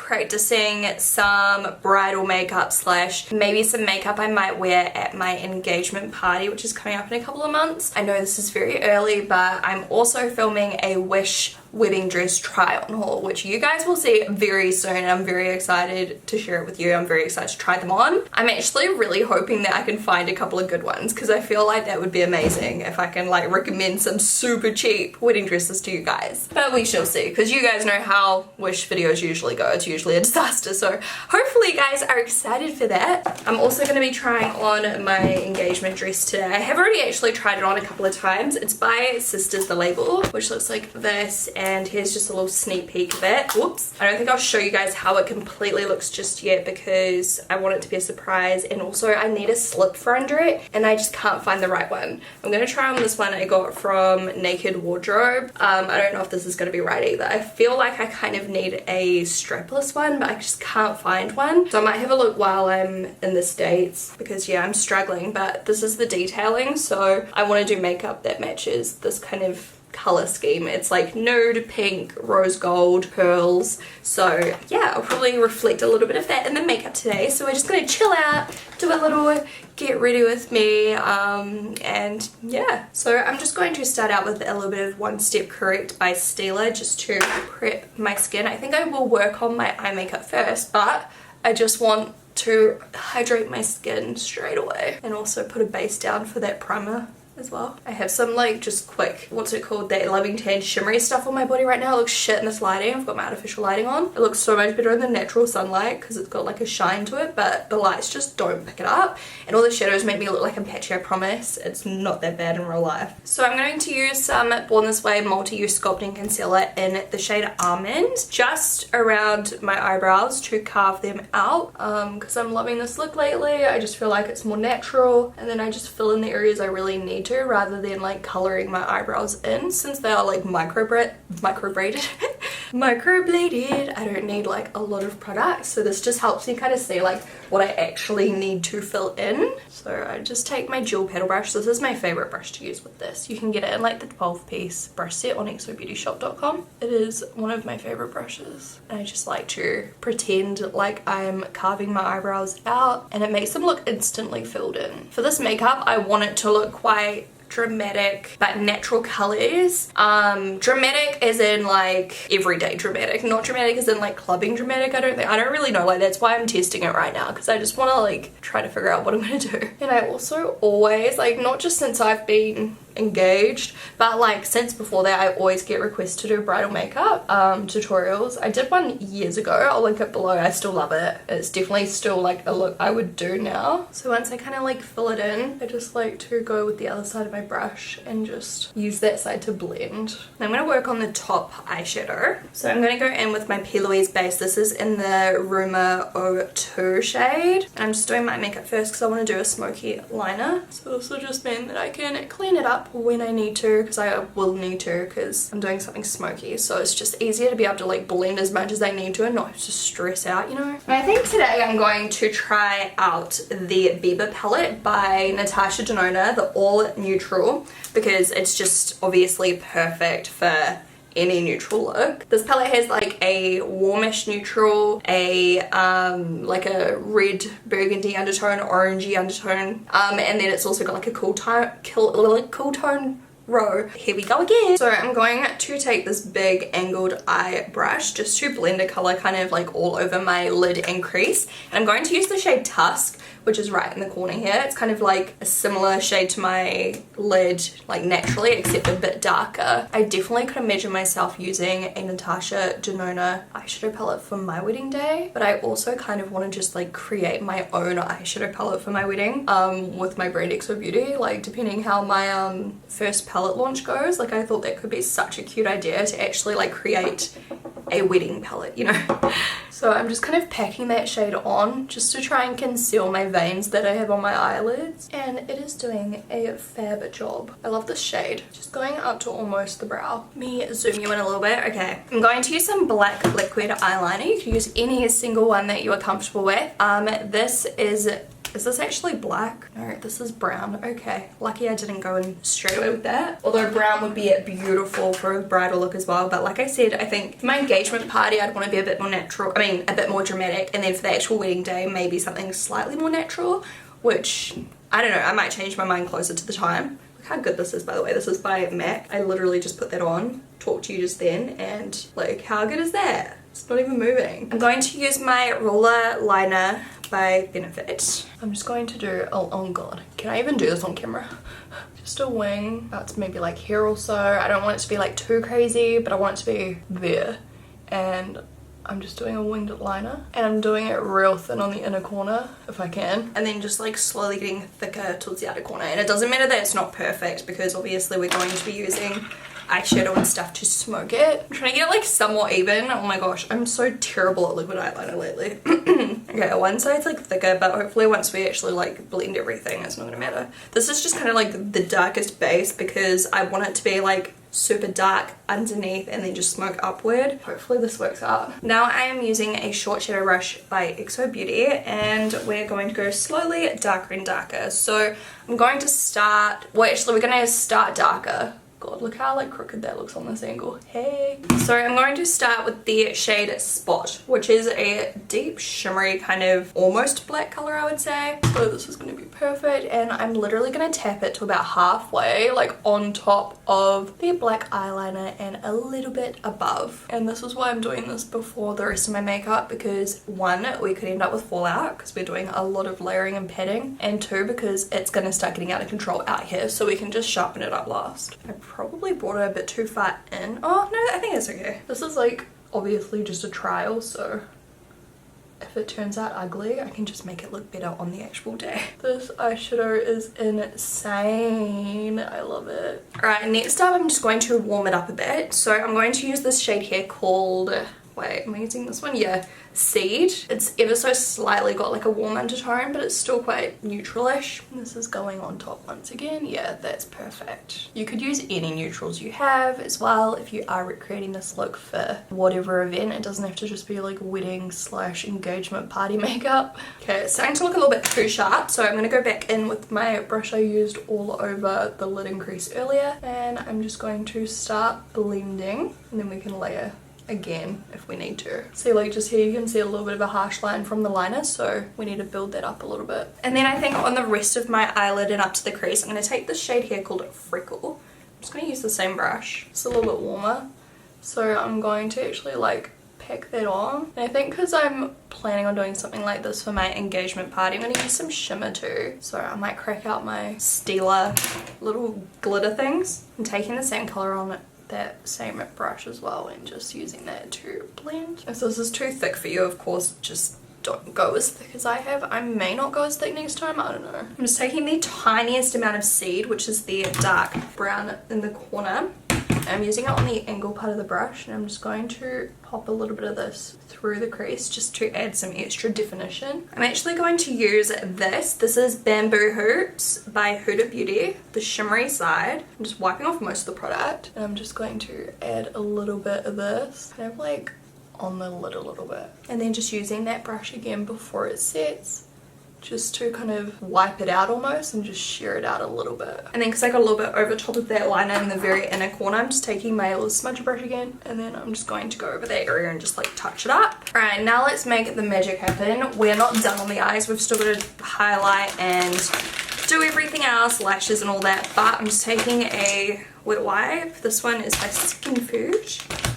practicing some bridal makeup slash maybe some makeup I might wear at my engagement party, which is coming up in a couple of months. I know this is very early, but I'm also filming a Wish wedding dress try on haul, which you guys will see very soon. I'm very excited to share it with you. I'm very excited to try them on. I'm actually really hoping that I can find a couple of good ones, because I feel like that would be amazing if I can like recommend some super cheap wedding dresses to you guys. But we shall see, because you guys know how Wish videos usually go. It's usually a disaster, so hopefully you guys are excited for that. I'm also going to be trying on my engagement dress today. I have already actually tried it on a couple of times. It's by Sisters the Label, which looks like this, and here's just a little sneak peek of it. Whoops. I don't think I'll show you guys how it completely looks just yet, because I want it to be a surprise, and also I need a slip for under it and I just can't find the right one. I'm going to try on this one I got from Naked Wardrobe. I don't know if this is going to be right either. I feel like I kind of need a strapless one, but I just can't find one. So I might have a look while I'm in the States, because yeah, I'm struggling, but this is the detailing, so I want to do makeup that matches this kind of color scheme. It's like nude, pink, rose gold, pearls. So yeah, I'll probably reflect a little bit of that in the makeup today. So we're just gonna chill out, do a little get ready with me, and yeah. So I'm just going to start out with a little bit of One Step Correct by Stila, just to prep my skin. I think I will work on my eye makeup first, but I just want to hydrate my skin straight away, and also put a base down for that primer as well. I have some like just quick, what's it called, that Loving Tan shimmery stuff on my body right now. It looks shit in this lighting. I've got my artificial lighting on. It looks so much better in the natural sunlight because it's got like a shine to it, but the lights just don't pick it up, and all the shadows make me look like I'm patchy. I promise it's not that bad in real life. So I'm going to use some Born This Way multi-use sculpting concealer in the shade Almond just around my eyebrows to carve them out, because I'm loving this look lately. I just feel like it's more natural, and then I just fill in the areas I really need to, rather than like coloring my eyebrows in, since they are like microbladed. Microbladed. I don't need like a lot of product, so this just helps me kind of see like what I actually need to fill in. So I just take my dual petal brush. This is my favorite brush to use with this. You can get it in like the 12-piece brush set on xobeautyshop.com. It is one of my favorite brushes, and I just like to pretend like I'm carving my eyebrows out, and it makes them look instantly filled in. For this makeup, I want it to look quite dramatic but natural colors. Dramatic as in like everyday dramatic, not dramatic as in like clubbing dramatic. I don't really know, like that's why I'm testing it right now, because I just want to like try to figure out what I'm gonna do. And I also always, like, not just since I've been engaged, but like since before that, I always get requests to do bridal makeup tutorials. I did one years ago. I'll link it below. I still love it. It's definitely still like a look I would do now. So once I kind of like fill it in, I just like to go with the other side of my brush and just use that side to blend. And I'm going to work on the top eyeshadow. So I'm going to go in with my P. Louise base. This is in the Rumor 02 shade. And I'm just doing my makeup first because I want to do a smoky liner. So this will just mean that I can clean it up when I need to, because I will need to, because I'm doing something smoky. So it's just easier to be able to like blend as much as I need to and not have to stress out, you know. And I think today I'm going to try out the Bieber palette by Natasha Denona, the All Neutral, because it's just obviously perfect for any neutral look. This palette has like a warmish neutral, a like a red burgundy undertone, orangey undertone, and then it's also got like a cool tone row. Here we go again. So I'm going to take this big angled eye brush just to blend a color kind of like all over my lid and crease, and I'm going to use the shade Tusk, which is right in the corner here. It's kind of like a similar shade to my lid, like naturally, except a bit darker. I definitely could imagine myself using a Natasha Denona eyeshadow palette for my wedding day, but I also kind of want to just like create my own eyeshadow palette for my wedding with my brand Xobeauty, like depending how my first palette launch goes. Like I thought that could be such a cute idea to actually like create a wedding palette, you know. So I'm just kind of packing that shade on just to try and conceal my veins that I have on my eyelids, and it is doing a fab job. I love this shade. Just going up to almost the brow. Let me zoom you in a little bit. Okay, I'm going to use some black liquid eyeliner. You can use any single one that you are comfortable with. This is is this actually black? No, this is brown. Okay, lucky I didn't go in straight away with that. Although brown would be beautiful for a bridal look as well. But like I said, I think for my engagement party, I'd want to be a bit more natural. I mean, a bit more dramatic. And then for the actual wedding day, maybe something slightly more natural, which, I don't know, I might change my mind closer to the time. Look how good this is, by the way. This is by MAC. I literally just put that on, talked to you just then, and like, how good is that? It's not even moving. I'm going to use my ruler liner by Benefit. I'm just going to do, oh god, can I even do this on camera? Just a wing, that's maybe like here or so. I don't want it to be like too crazy, but I want it to be there. And I'm just doing a winged liner, and I'm doing it real thin on the inner corner if I can, and then just like slowly getting thicker towards the outer corner. And it doesn't matter that it's not perfect, because obviously we're going to be using eyeshadow and stuff to smoke it. I'm trying to get it like somewhat even. Oh my gosh, I'm so terrible at liquid eyeliner lately. Okay, one side's like thicker, but hopefully once we actually like blend everything, it's not gonna matter. This is just kind of like the darkest base, because I want it to be like super dark underneath and then just smoke upward. Hopefully this works out. Now I am using a short shadow brush by Xobeauty, and we're going to go slowly darker and darker. So I'm going to start, well actually we're going to start darker. God, look how like crooked that looks on this angle. Hey. So I'm going to start with the shade Spot, which is a deep shimmery kind of almost black color, I would say. So this is going to be perfect, and I'm literally going to tap it to about halfway, like on top of the black eyeliner and a little bit above. And this is why I'm doing this before the rest of my makeup, because one, we could end up with fallout because we're doing a lot of layering and padding, and two, because it's going to start getting out of control out here, so we can just sharpen it up last. I probably brought it a bit too far in. Oh no, I think it's okay. This is like obviously just a trial, so if it turns out ugly, I can just make it look better on the actual day. This eyeshadow is insane. I love it. Alright, next up I'm just going to warm it up a bit. So I'm going to use this shade here called, wait, am I using this one? Yeah, Seed. It's ever so slightly got like a warm undertone, but it's still quite neutral-ish. This is going on top once again. Yeah, that's perfect. You could use any neutrals you have as well if you are recreating this look for whatever event. It doesn't have to just be like wedding / engagement party makeup. Okay, it's starting to look a little bit too sharp, so I'm going to go back in with my brush I used all over the lid and crease earlier, and I'm just going to start blending, and then we can layer again if we need to. See, like just here you can see a little bit of a harsh line from the liner, so we need to build that up a little bit. And then I think on the rest of my eyelid and up to the crease, I'm going to take this shade here called Freckle. I'm just going to use the same brush. It's a little bit warmer, so I'm going to actually like pack that on. And I think because I'm planning on doing something like this for my engagement party, I'm going to use some shimmer too. So I might crack out my Stila little glitter things. I'm taking the same color on that same brush as well and just using that to blend. If this is too thick for you, of course, just don't go as thick as I have. I may not go as thick next time, I don't know. I'm just taking the tiniest amount of Seed, which is the dark brown in the corner. I'm using it on the angle part of the brush, and I'm just going to pop a little bit of this through the crease just to add some extra definition. I'm actually going to use this. This is Bamboo Hoops by Huda Beauty, the shimmery side. I'm just wiping off most of the product, and I'm just going to add a little bit of this, kind of like on the lid a little bit. And then just using that brush again before it sets, just to kind of wipe it out almost and just shear it out a little bit. And then because I got a little bit over top of that liner in the very inner corner, I'm just taking my little smudge brush again, and then I'm just going to go over that area and just like touch it up. Alright, now let's make the magic happen. We're not done on the eyes, we've still got to highlight and do everything else, lashes and all that, but I'm just taking a wet wipe. This one is by Skin Food.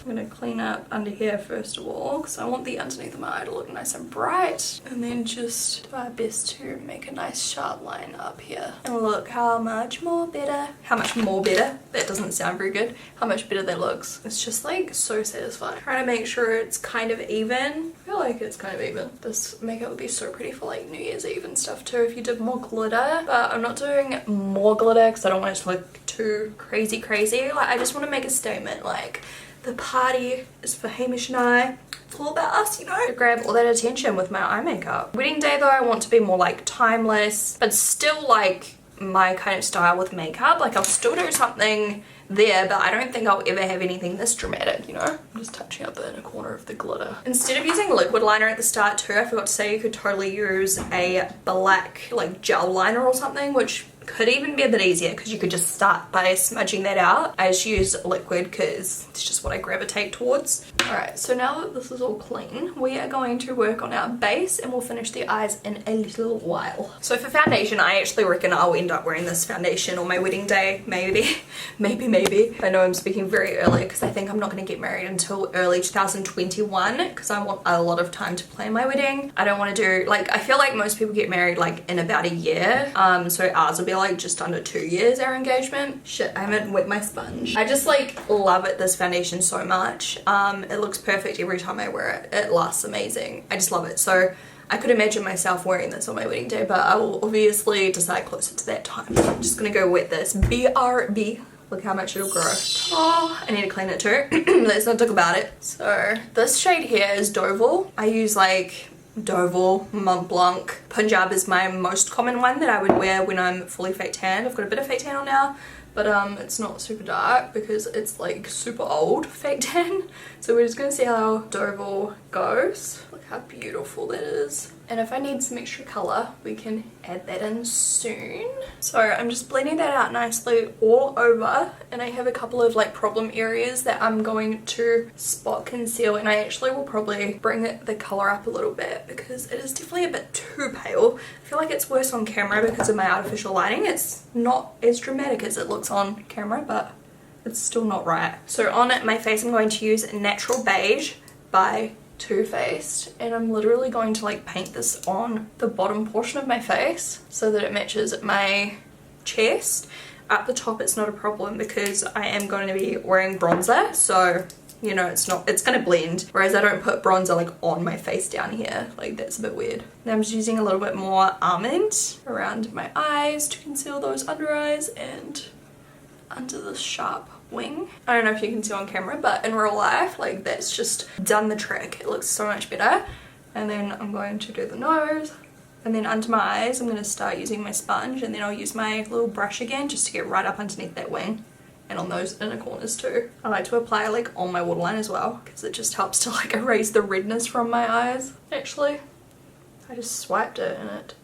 I'm going to clean up under here first of all, because I want the underneath of my eye to look nice and bright, and then just do our best to make a nice sharp line up here. And look how much more better, that doesn't sound very good, how much better that looks. It's just like so satisfying. Trying to make sure it's kind of even. I feel like it's kind of even. This makeup would be so pretty for like New Year's Eve and stuff too if you did more glitter, but I'm not doing more glitter because I don't want it to look too crazy. Like, I just want to make a statement, like, the party is for Hamish and I. It's all about us, you know? To grab all that attention with my eye makeup. Wedding day though, I want to be more like timeless, but still like my kind of style with makeup. Like, I'll still do something there, but I don't think I'll ever have anything this dramatic, you know? I'm just touching up the inner corner of the glitter. Instead of using liquid liner at the start too, I forgot to say you could totally use a black like gel liner or something, which could even be a bit easier because you could just start by smudging that out. I just use liquid because it's just what I gravitate towards. Alright, so now that this is all clean, we are going to work on our base and we'll finish the eyes in a little while. So for foundation, I actually reckon I'll end up wearing this foundation on my wedding day, maybe. maybe. I know I'm speaking very early because I think I'm not going to get married until early 2021 because I want a lot of time to plan my wedding. I don't want to do, like, I feel like most people get married like in about a year, so ours will be like just under 2 years, our engagement. Shit, I haven't wet my sponge. I just like love it, this foundation so much. It looks perfect every time I wear it. It lasts amazing. I just love it. So I could imagine myself wearing this on my wedding day, but I will obviously decide closer to that time. So I'm just gonna go wet this. BRB. Look how much it'll grow. Oh, I need to clean it too. Let's not talk about it. So this shade here is Doval. I use like Doval, Mont Blanc. Punjab is my most common one that I would wear when I'm fully fake tanned. I've got a bit of fake tan on now, but it's not super dark because it's like super old fake tan. So we're just gonna see how Doval goes. Look how beautiful that is. And if I need some extra color, we can add that in soon. So I'm just blending that out nicely all over, and I have a couple of like problem areas that I'm going to spot conceal, and I actually will probably bring the color up a little bit because it is definitely a bit too pale. I feel like it's worse on camera because of my artificial lighting. It's not as dramatic as it looks on camera, but it's still not right. So on my face, I'm going to use Natural Beige by Too Faced, and I'm literally going to like paint this on the bottom portion of my face so that it matches my chest. At the top it's not a problem because I am going to be wearing bronzer, so you know it's going to blend, whereas I don't put bronzer like on my face down here, like that's a bit weird. Now I'm just using a little bit more almond around my eyes to conceal those under eyes and under the sharp wing. I don't know if you can see on camera, but in real life, like that's just done the trick. It looks so much better. And then I'm going to do the nose, and then under my eyes I'm going to start using my sponge, and then I'll use my little brush again just to get right up underneath that wing and on those inner corners too. I like to apply like on my waterline as well because it just helps to like erase the redness from my eyes. Actually, I just swiped it and it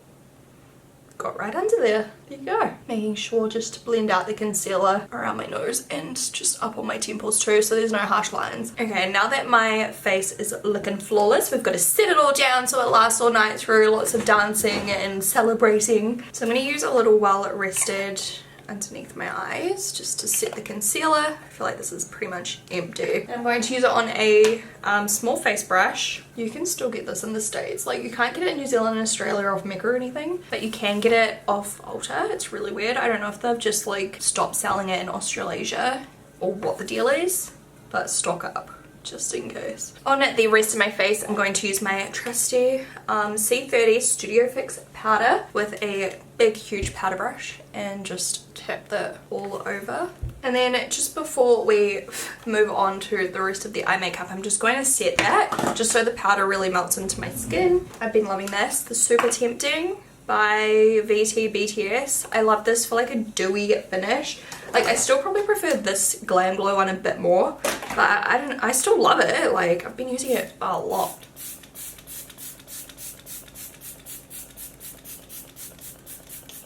got right under there. There you go. Making sure just to blend out the concealer around my nose and just up on my temples too, so there's no harsh lines. Okay, now that my face is looking flawless, we've got to set it all down so it lasts all night through, lots of dancing and celebrating. So I'm going to use a little Well Rested underneath my eyes just to set the concealer. I feel like this is pretty much empty. I'm going to use it on a small face brush. You can still get this in the States. Like you can't get it in New Zealand and Australia off Mecca or anything, but you can get it off Ulta. It's really weird. I don't know if they've just like stopped selling it in Australasia or what the deal is, but stock up just in case. On the rest of my face, I'm going to use my trusty C30 Studio Fix powder with a big huge powder brush and just tap that all over. And then just before we move on to the rest of the eye makeup, I'm just going to set that just so the powder really melts into my skin. I've been loving this. The Super Tempting by VT BTS. I love this for like a dewy finish. Like I still probably prefer this Glam Glow one a bit more, but I still love it. Like I've been using it a lot.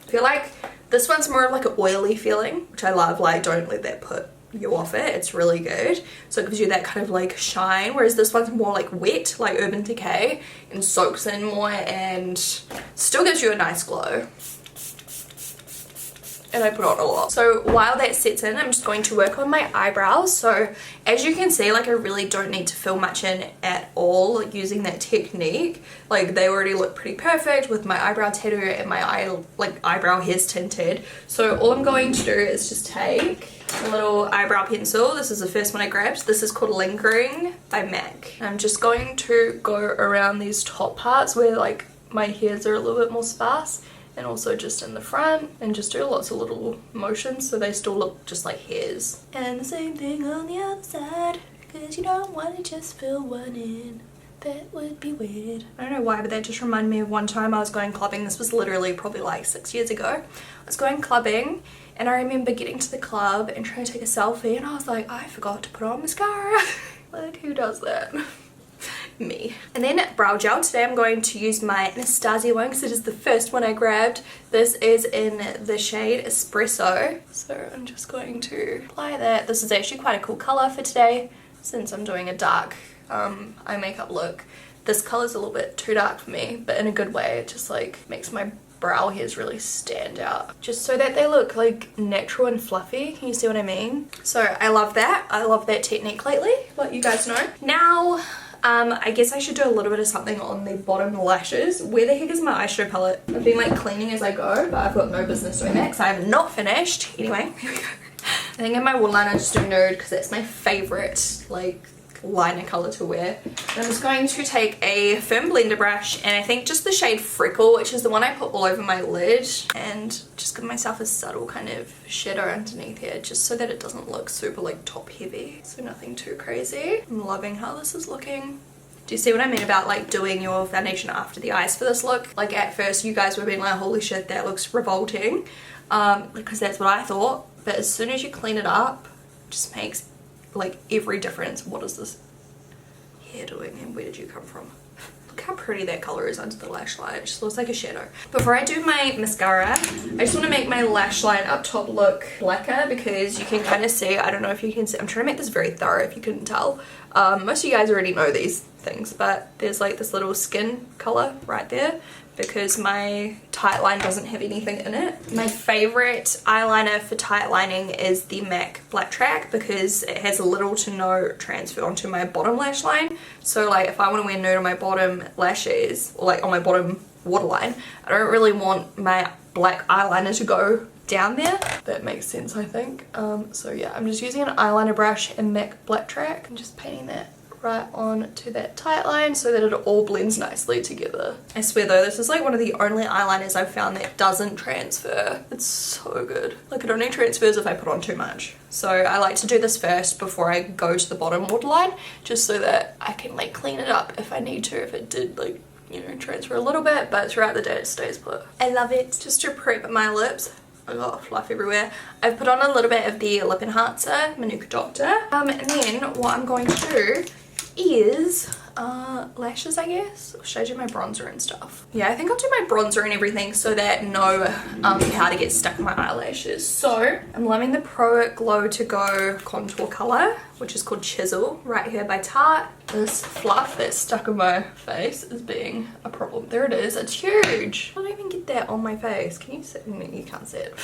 I feel like this one's more of like an oily feeling, which I love. Like don't let that put you off it. It's really good. So it gives you that kind of like shine, whereas this one's more like wet, like Urban Decay, and soaks in more and still gives you a nice glow. And I put on a lot. So while that sets in, I'm just going to work on my eyebrows. So as you can see, like I really don't need to fill much in at all, like using that technique. Like they already look pretty perfect with my eyebrow tattoo and my eyebrow hairs tinted. So all I'm going to do is just take a little eyebrow pencil. This is the first one I grabbed. This is called Lingering by MAC. I'm just going to go around these top parts where like my hairs are a little bit more sparse, and also just in the front, and just do lots of little motions so they still look just like hairs. And the same thing on the other side, because you don't want to just fill one in. That would be weird. I don't know why, but that just reminded me of one time I was going clubbing. This was literally probably like 6 years ago. I was going clubbing and I remember getting to the club and trying to take a selfie and I was like, I forgot to put on mascara. Like, who does that? Me. And then brow gel. Today I'm going to use my Anastasia one because it is the first one I grabbed. This is in the shade Espresso. So I'm just going to apply that. This is actually quite a cool color for today since I'm doing a dark eye makeup look. This color is a little bit too dark for me, but in a good way. It just like makes my brow hairs really stand out, just so that they look like natural and fluffy. Can you see what I mean? So I love that. I love that technique lately, let you guys know. Now I guess I should do a little bit of something on the bottom lashes. Where the heck is my eyeshadow palette? I've been like cleaning as I go, but I've got no business doing that because I have not finished. Anyway, here we go. I think in my waterline I just do nude because that's my favorite like liner color to wear. I'm just going to take a firm blender brush and I think just the shade Freckle, which is the one I put all over my lid, and just give myself a subtle kind of shadow underneath here just so that it doesn't look super like top heavy, so nothing too crazy. I'm loving how this is looking. Do you see what I mean about like doing your foundation after the eyes for this look? Like at first you guys were being like, holy shit, that looks revolting, because that's what I thought, but as soon as you clean it up, it just makes like every difference. What is this hair doing and where did you come from? Look how pretty that color is under the lash line. It just looks like a shadow. Before I do my mascara, I just want to make my lash line up top look blacker because you can kind of see, I don't know if you can see, I'm trying to make this very thorough if you couldn't tell. Most of you guys already know these things, but there's like this little skin color right there because my tight line doesn't have anything in it. My favorite eyeliner for tight lining is the MAC Black Track because it has little to no transfer onto my bottom lash line. So like if I want to wear nude on my bottom lashes or like on my bottom waterline, I don't really want my black eyeliner to go down there. That makes sense, I think. So yeah, I'm just using an eyeliner brush in MAC Black Track and just painting that right on to that tight line so that it all blends nicely together. I swear though, this is like one of the only eyeliners I've found that doesn't transfer. It's so good. Like it only transfers if I put on too much. So I like to do this first before I go to the bottom waterline, just so that I can like clean it up if I need to, if it did like, you know, transfer a little bit, but throughout the day it stays put. I love it. Just to prep my lips, I got fluff everywhere. I've put on a little bit of the lip enhancer, Manuka Doctor. And then what I'm going to do is lashes, I guess. Or should I do my bronzer and stuff? Yeah, I think I'll do my bronzer and everything so that know how to get stuck in my eyelashes. So I'm loving the Pro Glow To Go contour color, which is called Chisel, right here by Tarte. This fluff that's stuck in my face is being a problem. There it is. It's huge. I don't even get that on my face. Can you see? You can't see it.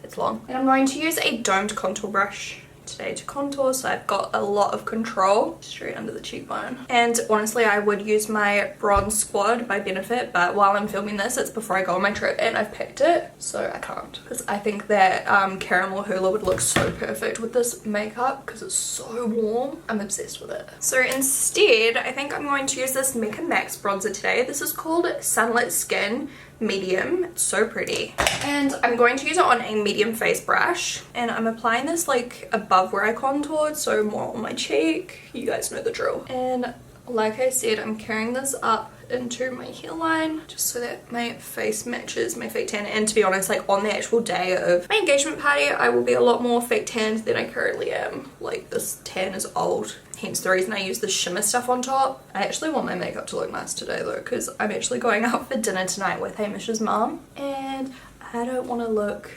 It's long. And I'm going to use a domed contour brush today to contour, so I've got a lot of control straight under the cheekbone. And honestly, I would use my Bronze Squad by Benefit, but while I'm filming this, it's before I go on my trip and I've picked it, so I can't, because I think that caramel hula would look so perfect with this makeup because it's so warm. I'm obsessed with it. So instead, I think I'm going to use this Mecca Max bronzer today. This is called Sunlit Skin Medium. It's so pretty, and I'm going to use it on a medium face brush, and I'm applying this like above where I contoured, so more on my cheek. You guys know the drill. And like I said, I'm carrying this up into my hairline just so that my face matches my fake tan. And to be honest, like on the actual day of my engagement party, I will be a lot more fake tanned than I currently am. Like this tan is old, hence the reason I use the shimmer stuff on top. I actually want my makeup to look nice today though, because I'm actually going out for dinner tonight with Hamish's mom and I don't want to look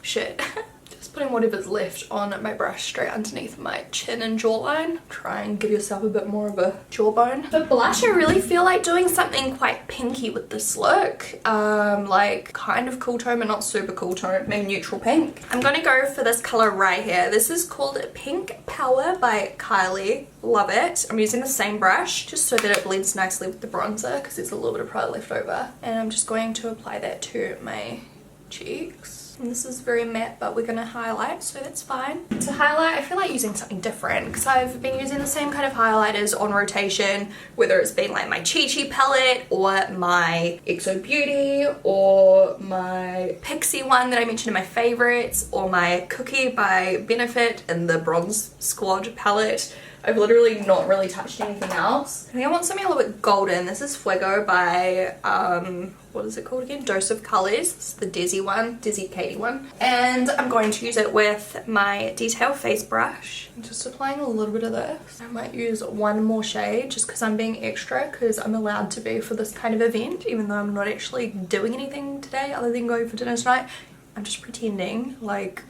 shit. Just putting whatever's left on my brush straight underneath my chin and jawline. Try and give yourself a bit more of a jawbone. For blush, I really feel like doing something quite pinky with this look. Like kind of cool tone but not super cool tone, maybe neutral pink. I'm gonna go for this color right here. This is called Pink Power by Kylie. Love it. I'm using the same brush just so that it blends nicely with the bronzer because there's a little bit of product left over. And I'm just going to apply that to my cheeks. And this is very matte, but we're going to highlight, so that's fine. To highlight, I feel like using something different because I've been using the same kind of highlighters on rotation, whether it's been like my Chi Chi palette or my Xobeauty or my Pixie one that I mentioned in my favorites or my Cookie by Benefit and the Bronze Squad palette. I've literally not really touched anything else. I think I want something a little bit golden. This is Fuego by, what is it called again? Dose of Colors. This is the Desi Katie one. And I'm going to use it with my Detail Face Brush. I'm just applying a little bit of this. I might use one more shade just because I'm being extra, because I'm allowed to be for this kind of event, even though I'm not actually doing anything today other than going for dinner tonight. I'm just pretending like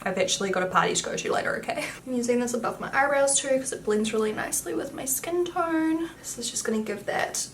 I've actually got a party to go to later, okay? I'm using this above my eyebrows too because it blends really nicely with my skin tone. This is just going to give that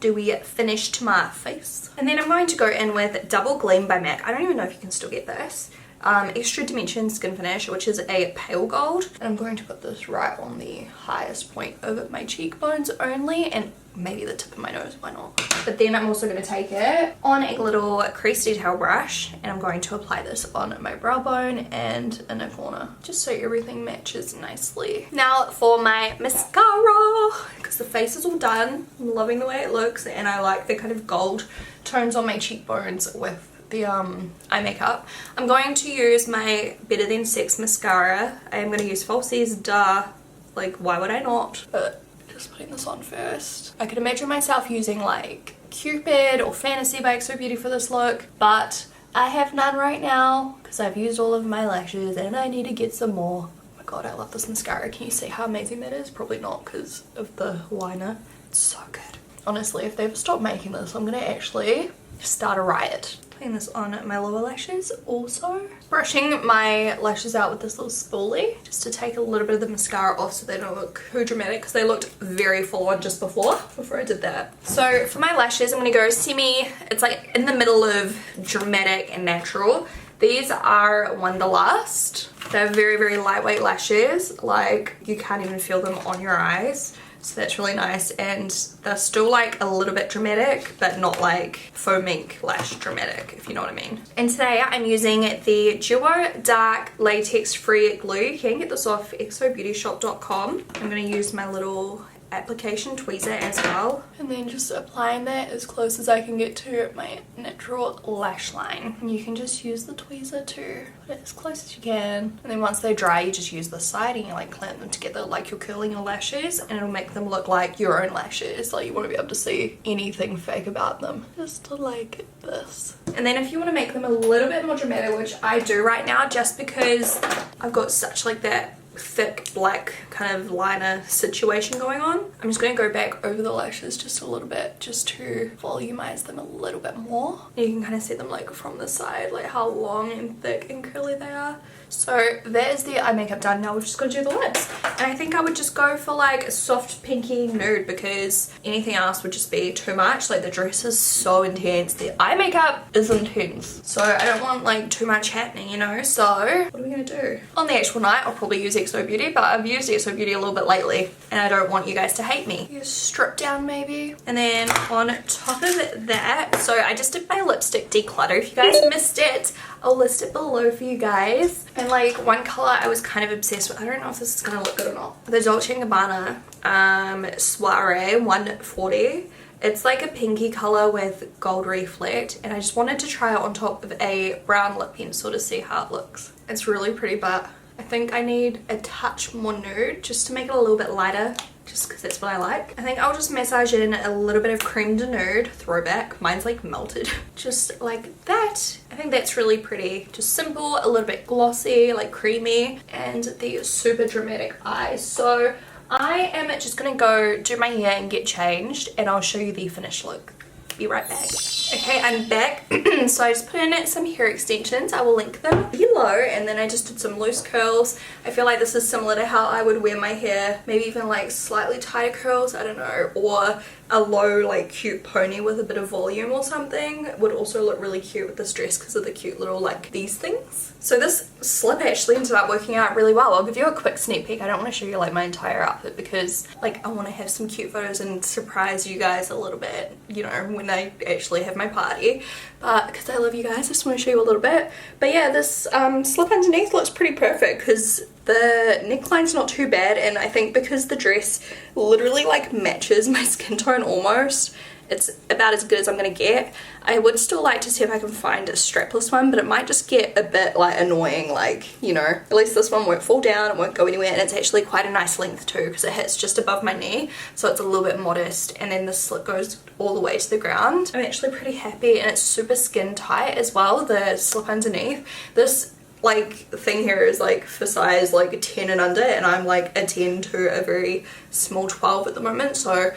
dewy finish to my face. And then I'm going to go in with Double Gleam by MAC. I don't even know if you can still get this. Extra Dimension Skin Finish, which is a pale gold. And I'm going to put this right on the highest point of my cheekbones only, and maybe the tip of my nose, why not? But then I'm also going to take it on a little crease detail brush, and I'm going to apply this on my brow bone and in a corner, just so everything matches nicely. Now for my mascara, because the face is all done. I'm loving the way it looks, and I like the kind of gold tones on my cheekbones with the eye makeup. I'm going to use my Better Than Sex mascara. I am going to use Falsies, duh, like why would I not? But just putting this on first. I could imagine myself using like Cupid or Fantasy by Xobeauty for this look, but I have none right now because I've used all of my lashes and I need to get some more. Oh my god, I love this mascara. Can you see how amazing that is? Probably not because of the liner. It's so good. Honestly, if they ever stop making this, I'm gonna actually start a riot. Putting this on my lower lashes also. Brushing my lashes out with this little spoolie just to take a little bit of the mascara off so they don't look too dramatic, because they looked very full on just before I did that. So for my lashes, I'm going to go semi, it's like in the middle of dramatic and natural. These are Wanderlust. They're very, very lightweight lashes, like you can't even feel them on your eyes. So that's really nice, and they're still like a little bit dramatic, but not like faux mink lash dramatic, if you know what I mean. And today I'm using the Duo Dark Latex Free Glue. You can get this off xobeautyshop.com. I'm going to use my little application tweezer as well, and then just applying that as close as I can get to my natural lash line. And you can just use the tweezer to put it as close as you can, and then once they're dry you just use the side and you like clamp them together like you're curling your lashes, and it'll make them look like your own lashes. Like you want to be able to see anything fake about them, just like this. And then if you want to make them a little bit more dramatic, which I do right now just because I've got such like that thick black kind of liner situation going on, I'm just going to go back over the lashes just a little bit just to volumize them a little bit more. You can kind of see them like from the side, like how long and thick and curly they are. So that is the eye makeup done. Now we're just going to do the lips, and I think I would just go for like a soft pinky nude because anything else would just be too much. Like the dress is so intense, the eye makeup is intense, so I don't want like too much happening, you know. So what are we going to do? On the actual night I'll probably use Xobeauty, but I've used Xobeauty a little bit lately and I don't want you guys to hate me. Just strip down maybe. And then on top of that, so I just did my lipstick declutter. If you guys missed it, I'll list it below for you guys. And like one color I was kind of obsessed with, I don't know if this is gonna look good or not, the Dolce & Gabbana Soiree 140. It's like a pinky color with gold reflect, and I just wanted to try it on top of a brown lip pencil to see how it looks. It's really pretty, but I think I need a touch more nude just to make it a little bit lighter, just because that's what I like. I think I'll just massage in a little bit of Creme de Nude throwback. Mine's like melted. Just like that. I think that's really pretty. Just simple, a little bit glossy, like creamy, and the super dramatic eyes. So I am just gonna go do my hair and get changed, and I'll show you the finished look. Be right back. Okay, I'm back. So I just put in some hair extensions. I will link them below, and then I just did some loose curls. I feel like this is similar to how I would wear my hair, maybe even like slightly tighter curls, I don't know, or a low like cute pony with a bit of volume or something would also look really cute with this dress because of the cute little like these things. So this slip actually ended up working out really well. I'll give you a quick sneak peek. I don't want to show you like my entire outfit because like I want to have some cute photos and surprise you guys a little bit, you know, when I actually have my party. But because I love you guys, I just want to show you a little bit. But yeah, this slip underneath looks pretty perfect because the neckline's not too bad, and I think because the dress literally like matches my skin tone almost, it's about as good as I'm gonna get. I would still like to see if I can find a strapless one, but it might just get a bit like annoying, like, you know, at least this one won't fall down, it won't go anywhere, and it's actually quite a nice length too because it hits just above my knee, so it's a little bit modest, and then the slit goes all the way to the ground. I'm actually pretty happy, and it's super skin tight as well, the slip underneath. This like thing here is like for size like a 10 and under, and I'm like a 10 to a very small 12 at the moment, so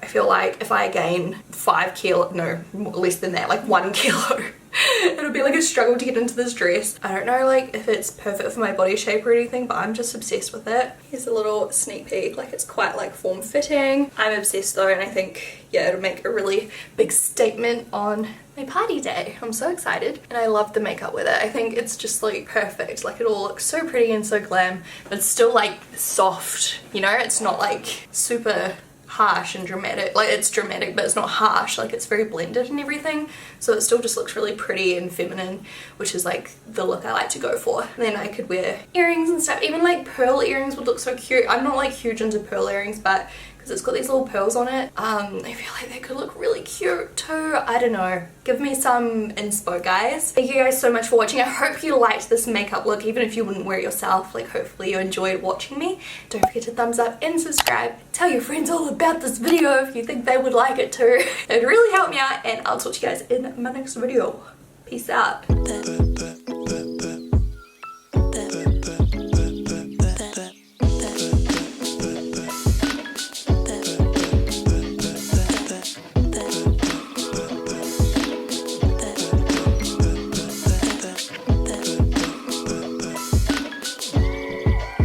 I feel like if I gain 5 kilo, no, less than that, like 1 kilo, it'll be like a struggle to get into this dress. I don't know like if it's perfect for my body shape or anything, but I'm just obsessed with it. Here's a little sneak peek, like it's quite like form-fitting. I'm obsessed though, and I think, yeah, it'll make a really big statement on my party day. I'm so excited, and I love the makeup with it. I think it's just like perfect, like it all looks so pretty and so glam, but it's still like soft, you know, it's not like super harsh and dramatic. Like it's dramatic but it's not harsh, like it's very blended and everything, so it still just looks really pretty and feminine, which is like the look I like to go for. And then I could wear earrings and stuff, even like pearl earrings would look so cute. I'm not like huge into pearl earrings, but because it's got these little pearls on it, I feel like they could look really cute too. I don't know, give me some inspo, guys. Thank you guys so much for watching. I hope you liked this makeup look, even if you wouldn't wear it yourself. Like hopefully you enjoyed watching me. Don't forget to thumbs up and subscribe. Tell your friends all about this video if you think they would like it too. It would really help me out, and I'll talk to you guys in my next video. Peace out.